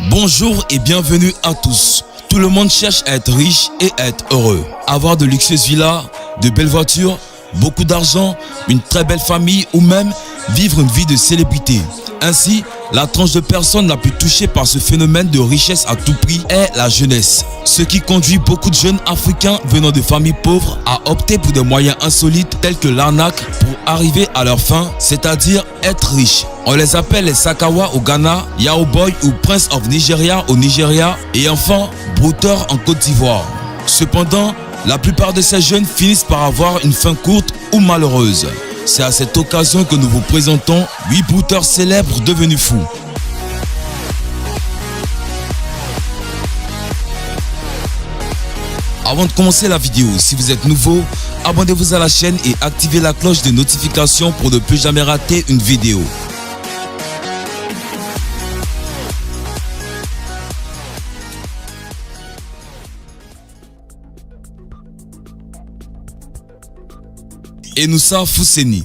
Bonjour et bienvenue à tous. Tout le monde cherche à être riche et à être heureux. Avoir de luxueuses villas, de belles voitures, beaucoup d'argent, une très belle famille ou même vivre une vie de célébrité. Ainsi, la tranche de personnes la plus touchée par ce phénomène de richesse à tout prix est la jeunesse. Ce qui conduit beaucoup de jeunes africains venant de familles pauvres à opter pour des moyens insolites tels que l'arnaque pour arriver à leur fin, c'est-à-dire être riches. On les appelle les Sakawa au Ghana, Yao Boy ou Prince of Nigeria au Nigeria et enfin brouteurs en Côte d'Ivoire. Cependant, la plupart de ces jeunes finissent par avoir une fin courte ou malheureuse. C'est à cette occasion que nous vous présentons 8 brouteurs célèbres devenus fous. Avant de commencer la vidéo, si vous êtes nouveau, abonnez-vous à la chaîne et activez la cloche de notification pour ne plus jamais rater une vidéo. Enoussa Fousseni.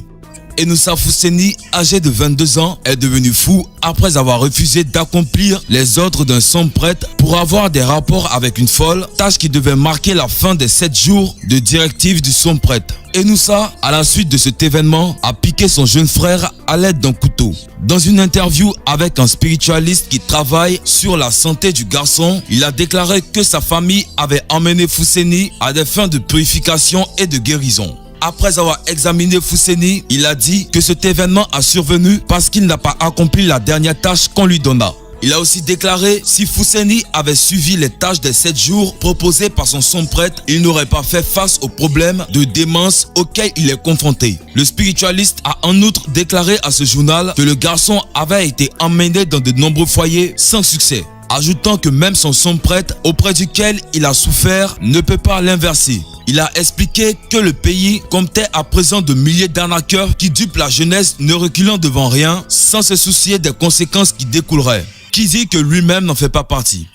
Enoussa Fousseni, âgé de 22 ans, est devenu fou après avoir refusé d'accomplir les ordres d'un sombre prêtre pour avoir des rapports avec une folle, tâche qui devait marquer la fin des 7 jours de directive du sombre prêtre. Enoussa, à la suite de cet événement, a piqué son jeune frère à l'aide d'un couteau. Dans une interview avec un spiritualiste qui travaille sur la santé du garçon, il a déclaré que sa famille avait emmené Fousseni à des fins de purification et de guérison. Après avoir examiné Fousseni, il a dit que cet événement a survenu parce qu'il n'a pas accompli la dernière tâche qu'on lui donna. Il a aussi déclaré si Fousseni avait suivi les tâches des 7 jours proposées par son sombre prêtre, il n'aurait pas fait face aux problèmes de démence auxquels il est confronté. Le spiritualiste a en outre déclaré à ce journal que le garçon avait été emmené dans de nombreux foyers sans succès, ajoutant que même son sombre prêtre auprès duquel il a souffert ne peut pas l'inverser. Il a expliqué que le pays comptait à présent de milliers d'arnaqueurs qui dupent la jeunesse ne reculant devant rien sans se soucier des conséquences qui découleraient. Qui dit que lui-même n'en fait pas partie.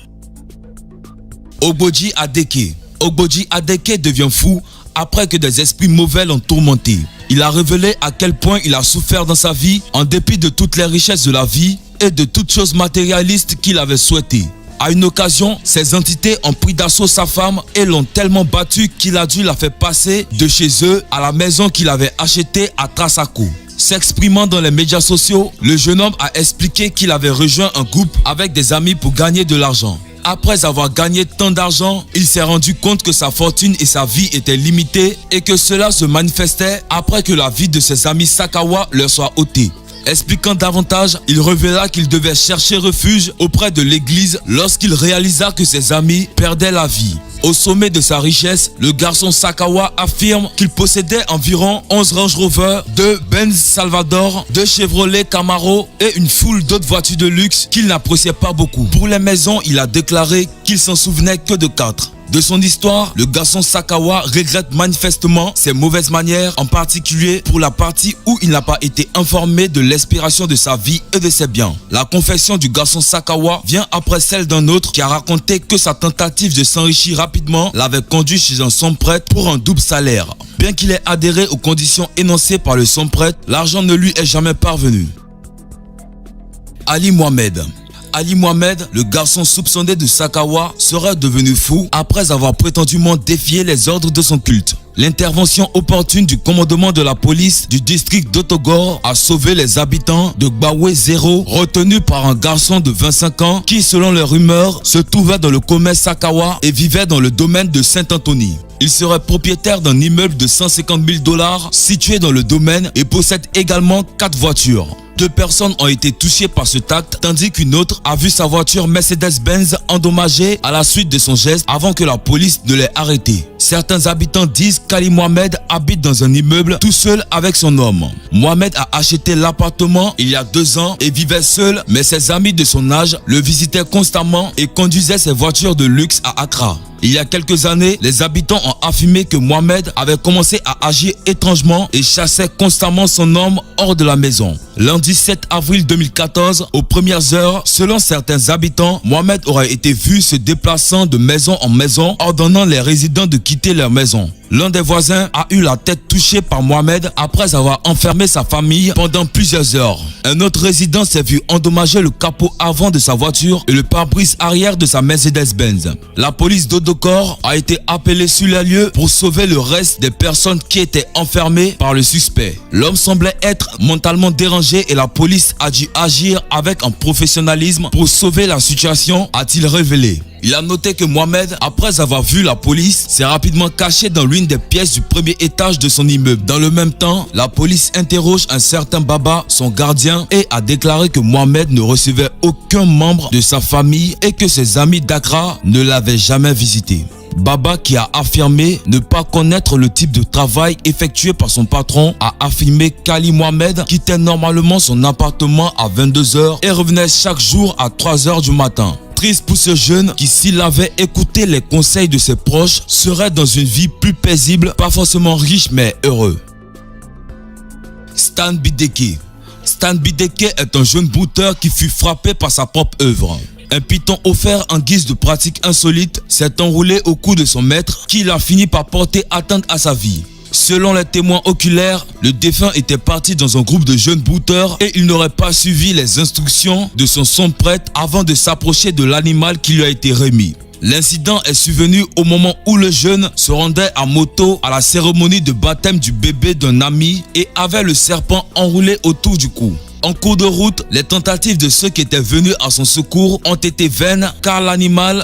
Ogboji Adeke. Ogboji Adeke devient fou après que des esprits mauvais l'ont tourmenté. Il a révélé à quel point il a souffert dans sa vie en dépit de toutes les richesses de la vie et de toutes choses matérialistes qu'il avait souhaitées. À une occasion, ces entités ont pris d'assaut sa femme et l'ont tellement battu qu'il a dû la faire passer de chez eux à la maison qu'il avait achetée à Trasako. S'exprimant dans les médias sociaux, le jeune homme a expliqué qu'il avait rejoint un groupe avec des amis pour gagner de l'argent. Après avoir gagné tant d'argent, il s'est rendu compte que sa fortune et sa vie étaient limitées et que cela se manifestait après que la vie de ses amis Sakawa leur soit ôtée. Expliquant davantage, il révéla qu'il devait chercher refuge auprès de l'église lorsqu'il réalisa que ses amis perdaient la vie. Au sommet de sa richesse, le garçon Sakawa affirme qu'il possédait environ 11 Range Rover, 2 Benz Salvador, 2 Chevrolet Camaro et une foule d'autres voitures de luxe qu'il n'appréciait pas beaucoup. Pour les maisons, il a déclaré qu'il s'en souvenait que de 4. De son histoire, le garçon Sakawa regrette manifestement ses mauvaises manières, en particulier pour la partie où il n'a pas été informé de l'expiration de sa vie et de ses biens. La confession du garçon Sakawa vient après celle d'un autre qui a raconté que sa tentative de s'enrichir rapidement l'avait conduit chez un sombre prêtre pour un double salaire. Bien qu'il ait adhéré aux conditions énoncées par le sombre prêtre, l'argent ne lui est jamais parvenu. Ali Mohamed. Ali Mohamed, le garçon soupçonné de Sakawa, serait devenu fou après avoir prétendument défié les ordres de son culte. L'intervention opportune du commandement de la police du district d'Otogor a sauvé les habitants de Gbawe 0, retenus par un garçon de 25 ans qui, selon les rumeurs, se trouvait dans le commerce Sakawa et vivait dans le domaine de Saint-Anthony. Il serait propriétaire d'un immeuble de 150 000 $ situé dans le domaine et possède également 4 voitures. 2 personnes ont été touchées par ce acte, tandis qu'une autre a vu sa voiture Mercedes-Benz endommagée à la suite de son geste avant que la police ne l'ait arrêté. Certains habitants disent qu'Ali Mohamed habite dans un immeuble tout seul avec son homme. Mohamed a acheté l'appartement il y a 2 ans et vivait seul, mais ses amis de son âge le visitaient constamment et conduisaient ses voitures de luxe à Accra. Il y a quelques années, les habitants ont affirmé que Mohamed avait commencé à agir étrangement et chassait constamment son homme hors de la maison. Lundi 7 avril 2014, aux premières heures, selon certains habitants, Mohamed aurait été vu se déplaçant de maison en maison, ordonnant les résidents de quitter leur maison. L'un des voisins a eu la tête touchée par Mohamed après avoir enfermé sa famille pendant plusieurs heures. Un autre résident s'est vu endommager le capot avant de sa voiture et le pare-brise arrière de sa Mercedes-Benz. La police d'Odokor a été appelée sur les lieux pour sauver le reste des personnes qui étaient enfermées par le suspect. L'homme semblait être mentalement dérangé et la police a dû agir avec un professionnalisme pour sauver la situation, a-t-il révélé. Il a noté que Mohamed, après avoir vu la police, s'est rapidement caché dans l'une des pièces du premier étage de son immeuble. Dans le même temps, la police interroge un certain Baba, son gardien, et a déclaré que Mohamed ne recevait aucun membre de sa famille et que ses amis d'Accra ne l'avaient jamais visité. Baba, qui a affirmé ne pas connaître le type de travail effectué par son patron, a affirmé qu'Ali Mohamed quittait normalement son appartement à 22 h et revenait chaque jour à 3 h du matin. Triste pour ce jeune qui, s'il avait écouté les conseils de ses proches, serait dans une vie plus paisible, pas forcément riche mais heureux. Stan Bideke. Stan Bideke est un jeune brouteur qui fut frappé par sa propre œuvre. Un python offert en guise de pratique insolite s'est enroulé au cou de son maître qui a fini par porter atteinte à sa vie. Selon les témoins oculaires, le défunt était parti dans un groupe de jeunes brouteurs et il n'aurait pas suivi les instructions de son son-prêtre avant de s'approcher de l'animal qui lui a été remis. L'incident est survenu au moment où le jeune se rendait à moto à la cérémonie de baptême du bébé d'un ami et avait le serpent enroulé autour du cou. En cours de route, les tentatives de ceux qui étaient venus à son secours ont été vaines car l'animal,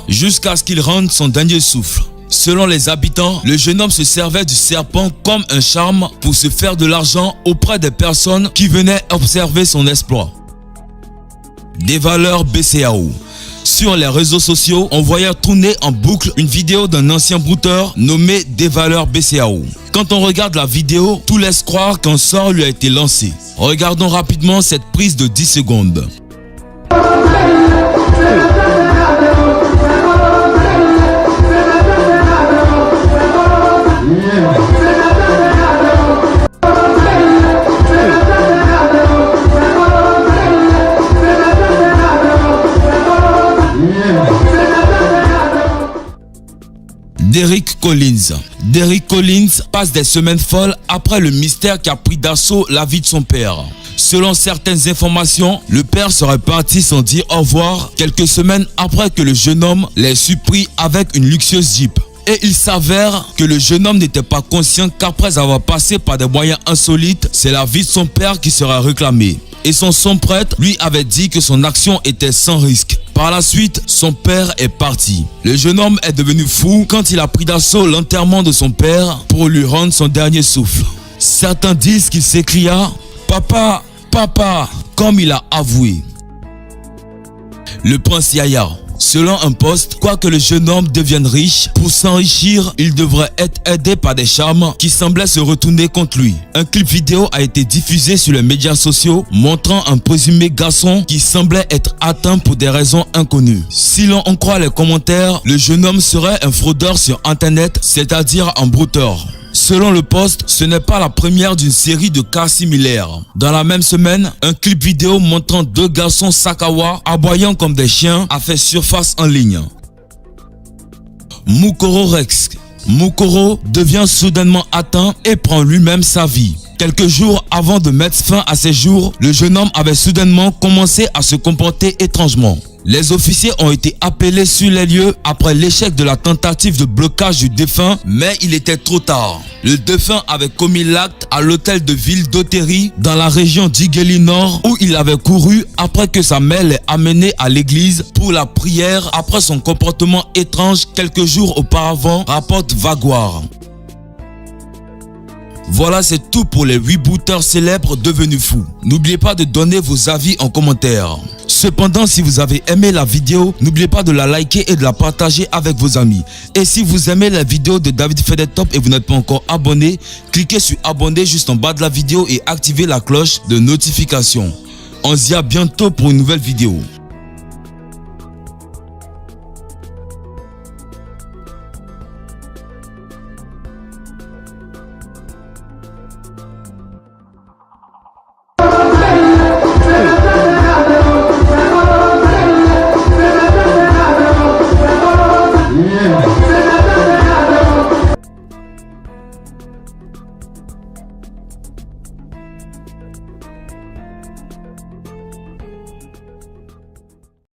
jusqu'à ce qu'il rende son dernier souffle. Selon les habitants, le jeune homme se servait du serpent comme un charme pour se faire de l'argent auprès des personnes qui venaient observer son exploit. Des valeurs BCAO. Sur les réseaux sociaux, on voyait tourner en boucle une vidéo d'un ancien brouteur nommé Des valeurs BCAO. Quand on regarde la vidéo, tout laisse croire qu'un sort lui a été lancé. Regardons rapidement cette prise de 10 secondes. Derrick Collins. Derrick Collins passe des semaines folles après le mystère qui a pris d'assaut la vie de son père. Selon certaines informations, le père serait parti sans dire au revoir quelques semaines après que le jeune homme l'ait surpris avec une luxueuse Jeep. Et il s'avère que le jeune homme n'était pas conscient qu'après avoir passé par des moyens insolites, c'est la vie de son père qui sera réclamée. Et son prêtre lui avait dit que son action était sans risque. Par la suite, son père est parti. Le jeune homme est devenu fou quand il a pris d'assaut l'enterrement de son père pour lui rendre son dernier souffle. Certains disent qu'il s'écria « Papa, papa », comme il a avoué. Le prince Yaya. Selon un post, quoique le jeune homme devienne riche, pour s'enrichir, il devrait être aidé par des charmes qui semblaient se retourner contre lui. Un clip vidéo a été diffusé sur les médias sociaux montrant un présumé garçon qui semblait être atteint pour des raisons inconnues. Si l'on en croit les commentaires, le jeune homme serait un fraudeur sur internet, c'est-à-dire un brouteur. Selon le post, ce n'est pas la première d'une série de cas similaires. Dans la même semaine, un clip vidéo montrant deux garçons Sakawa aboyant comme des chiens a fait surface en ligne. Mukoro Rex. Mukoro devient soudainement atteint et prend lui-même sa vie. Quelques jours avant de mettre fin à ses jours, le jeune homme avait soudainement commencé à se comporter étrangement. Les officiers ont été appelés sur les lieux après l'échec de la tentative de blocage du défunt, mais il était trop tard. Le défunt avait commis l'acte à l'hôtel de ville d'Oteri dans la région d'Igeli Nord où il avait couru après que sa mère l'ait amené à l'église pour la prière après son comportement étrange quelques jours auparavant, rapporte Vaguar. Voilà, c'est tout pour les 8 brouteurs célèbres devenus fous. N'oubliez pas de donner vos avis en commentaire. Cependant, si vous avez aimé la vidéo, n'oubliez pas de la liker et de la partager avec vos amis. Et si vous aimez la vidéo de David fait des tops et vous n'êtes pas encore abonné, cliquez sur abonner juste en bas de la vidéo et activez la cloche de notification. On se dit à bientôt pour une nouvelle vidéo.